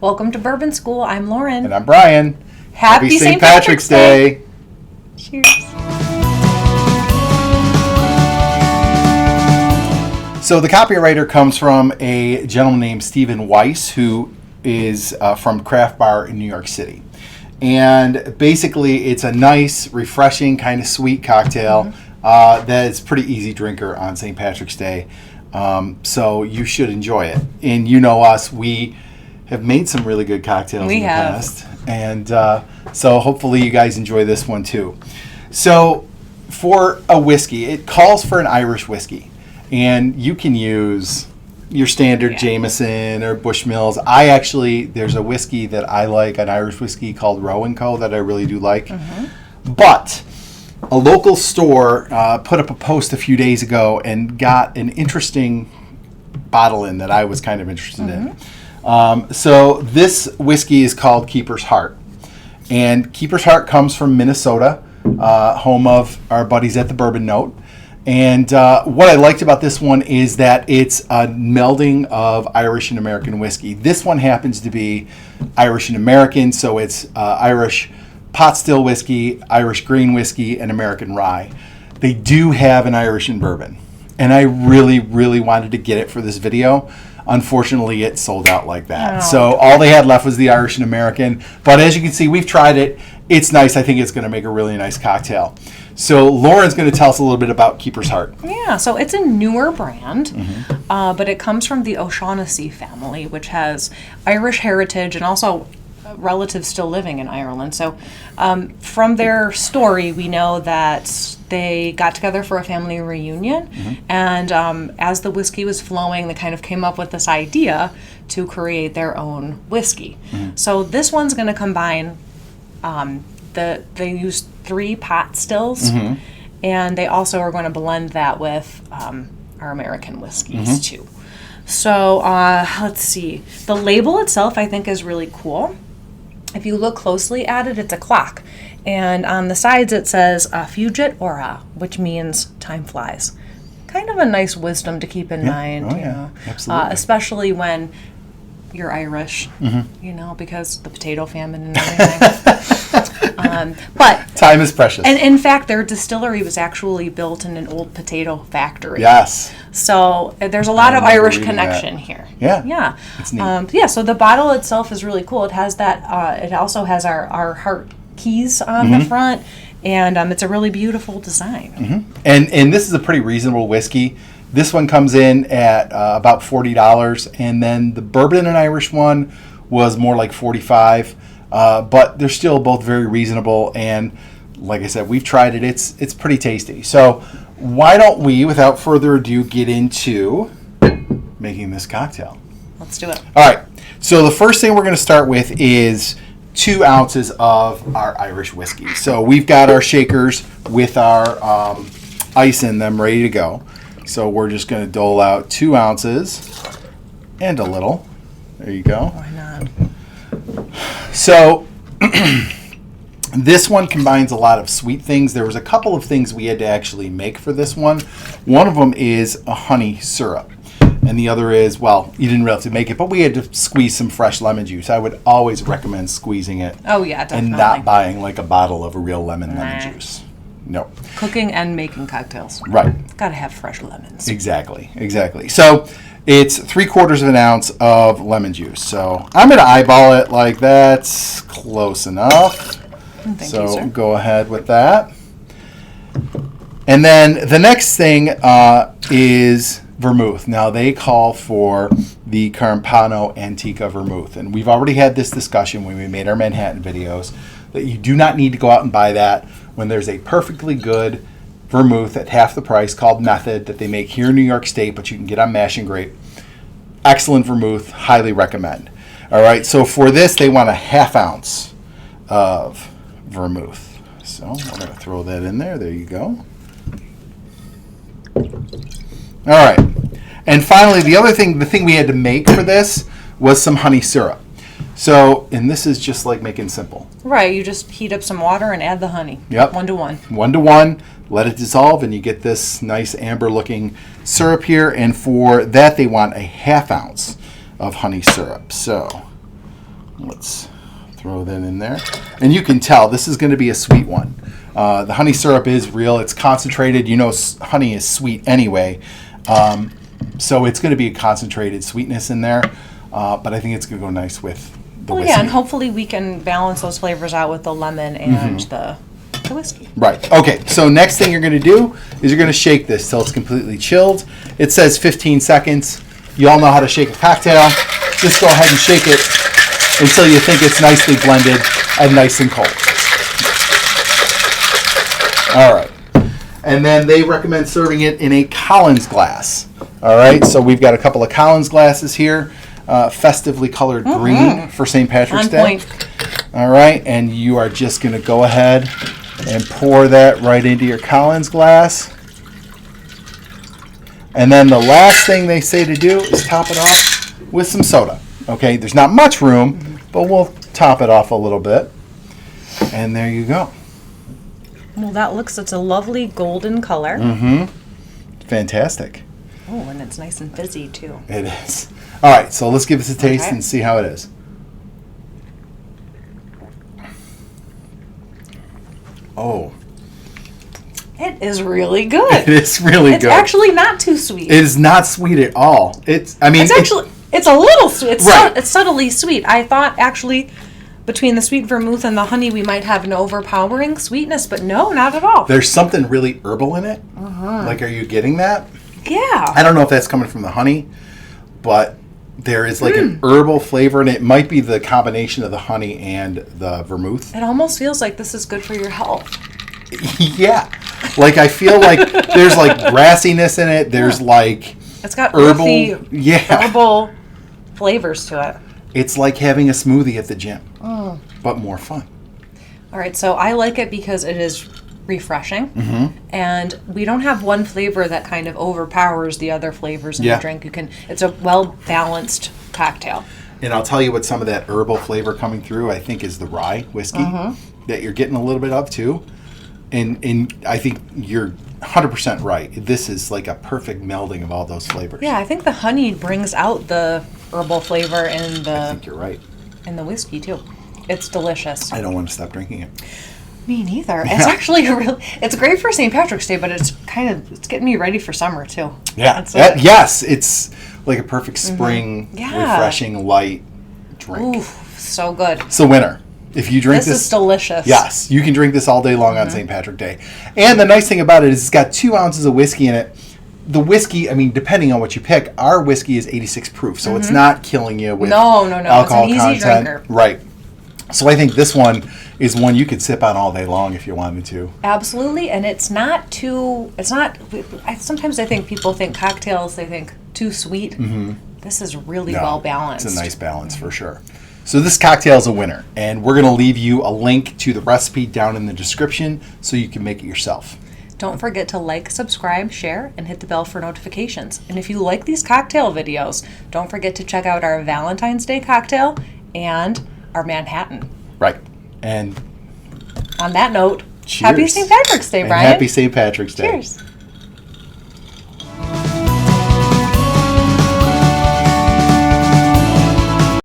Welcome to Bourbon School. I'm Lauren. And I'm Brian. Happy St. Patrick's Day. Cheers. So the copywriter comes from a gentleman named Stephen Weiss, who is from Craft Bar in New York City. And basically, it's a nice, refreshing, kind of sweet cocktail that is pretty easy drinker on St. Patrick's Day. So you should enjoy it. And you know us, we have made some really good cocktails in the past. And so hopefully you guys enjoy this one too. So for a whiskey, it calls for an Irish whiskey. And you can use your standard Jameson or Bushmills. There's a whiskey that I like, an Irish whiskey called Roe & Co. that I really do like. But a local store put up a post a few days ago and got an interesting bottle in that I was kind of interested in. So this whiskey is called Keeper's Heart. And Keeper's Heart comes from Minnesota, home of our buddies at the Bourbon Note. And what I liked about this one is that it's a melding of Irish and American whiskey. This one happens to be Irish and American, so it's Irish pot still whiskey, Irish green whiskey, and American rye. They do have an Irish and bourbon, and I really, really wanted to get it for this video. Unfortunately, it sold out like that. So all they had left was the Irish and American. But as you can see, we've tried it. It's nice. I think it's going to make a really nice cocktail. So Lauren's going to tell us a little bit about Keeper's Heart. Yeah, so it's a newer brand, but it comes from the O'Shaughnessy family, which has Irish heritage and also relatives still living in Ireland. So from their story, we know that they got together for a family reunion, and as the whiskey was flowing, they kind of came up with this idea to create their own whiskey. So this one's going to combine, they use 3 pot stills, and they also are going to blend that with our American whiskeys too. So let's see. The label itself, I think, is really cool. If you look closely at it, it's a clock. And on the sides it says Fugit Ora, which means time flies. Kind of a nice wisdom to keep in mind. Absolutely. Especially when you're Irish, because the potato famine and everything. But time is precious. And in fact, their distillery was actually built in an old potato factory. Yes. So there's a lot of Irish connection here. Yeah. It's neat. So the bottle itself is really cool. It has that. It also has our heart keys on the front, and it's a really beautiful design. And this is a pretty reasonable whiskey. This one comes in at about $40, and then the bourbon and Irish one was more like $45. But they're still both very reasonable, and like I said, we've tried it. It's pretty tasty. So why don't we, without further ado, get into making this cocktail? Let's do it. All right. So the first thing we're going to start with is 2 ounces of our Irish whiskey. So we've got our shakers with our ice in them ready to go. So we're just going to dole out 2 ounces and a little. There you go. Why not? So this one combines a lot of sweet things. There was a couple of things we had to actually make for this one. One of them is a honey syrup. And the other is, well, you didn't really have to make it, but we had to squeeze some fresh lemon juice. I would always recommend squeezing it. Oh, yeah, definitely. And not buying like a bottle of a real lemon juice. No. Cooking and making cocktails. Right. Got to have fresh lemons. Exactly. So it's 3/4 of an ounce of lemon juice. So I'm going to eyeball it like that's close enough. Thank you, so sir. Go ahead with that. And then the next thing is vermouth. Now they call for the Carpano Antica vermouth. And we've already had this discussion when we made our Manhattan videos that you do not need to go out and buy that when there's a perfectly good vermouth at half the price called Method that they make here in New York State, but you can get on Mash and Grape. Excellent vermouth, highly recommend. All right, so for this, they want a 1/2 ounce of vermouth. So I'm going to throw that in there. There you go. All right, and finally, the thing we had to make for this was some honey syrup. So, and this is just like making simple. Right, you just heat up some water and add the honey. Yep. 1-to-1. 1-to-1, let it dissolve, and you get this nice amber-looking syrup here. And for that, they want a 1/2 ounce of honey syrup. So, Let's throw that in there. And you can tell this is going to be a sweet one. The honey syrup is real. It's concentrated. You know, honey is sweet anyway. So it's going to be a concentrated sweetness in there. But I think it's going to go nice with the whiskey. Yeah, and hopefully we can balance those flavors out with the lemon and the whiskey. Right. Okay, so next thing you're going to do is you're going to shake this till it's completely chilled. It says 15 seconds. You all know how to shake a cocktail. Just go ahead and shake it until you think it's nicely blended and nice and cold. All right. And then they recommend serving it in a Collins glass. All right, so we've got a couple of Collins glasses here. Festively colored green for St. Patrick's Day. On point. All right, and you are just going to go ahead and pour that right into your Collins glass. And then the last thing they say to do is top it off with some soda. Okay, there's not much room, but we'll top it off a little bit. And there you go. Well, it's a lovely golden color. Fantastic. Oh, and it's nice and fizzy too. It is. All right, so let's give this a taste and see how it is. Oh. It is really good. It is really good. It's actually not too sweet. It is not sweet at all. It's a little sweet. It's, right. It's subtly sweet. I thought actually between the sweet vermouth and the honey we might have an overpowering sweetness, but no, not at all. There's something really herbal in it. Like, are you getting that? Yeah. I don't know if that's coming from the honey, but there is like an herbal flavor, and it might be the combination of the honey and the vermouth. It almost feels like this is good for your health. Yeah. Like, I feel like there's like grassiness in it. There's like it's got herbal, herbal flavors to it. It's like having a smoothie at the gym, but more fun. All right, so I like it because it is refreshing, and we don't have one flavor that kind of overpowers the other flavors in the drink. It's a well-balanced cocktail. And I'll tell you what some of that herbal flavor coming through, I think, is the rye whiskey that you're getting a little bit of too. And I think you're 100% right. This is like a perfect melding of all those flavors. Yeah, I think the honey brings out the herbal flavor in I think you're right. In the whiskey too. It's delicious. I don't want to stop drinking it. Me neither. Yeah. It's actually it's great for St. Patrick's Day, but it's getting me ready for summer too. Yeah. Yes, it's like a perfect spring, refreshing, light drink. Ooh, so good. It's the winner. If you drink this is delicious. Yes, you can drink this all day long on St. Patrick's Day. And the nice thing about it is it's got 2 ounces of whiskey in it. The whiskey, I mean, depending on what you pick, our whiskey is 86 proof, so it's not killing you with alcohol it's an easy content. Drinker. Right. So I think this one is one you could sip on all day long if you wanted to. Absolutely, and sometimes I think people think cocktails, they think too sweet. This is really well balanced. It's a nice balance for sure. So this cocktail is a winner, and we're going to leave you a link to the recipe down in the description so you can make it yourself. Don't forget to like, subscribe, share, and hit the bell for notifications. And if you like these cocktail videos, don't forget to check out our Valentine's Day cocktail and our Manhattan. Right. And on that note, cheers. Happy St. Patrick's Day, Brian. And happy St. Patrick's Day. Cheers.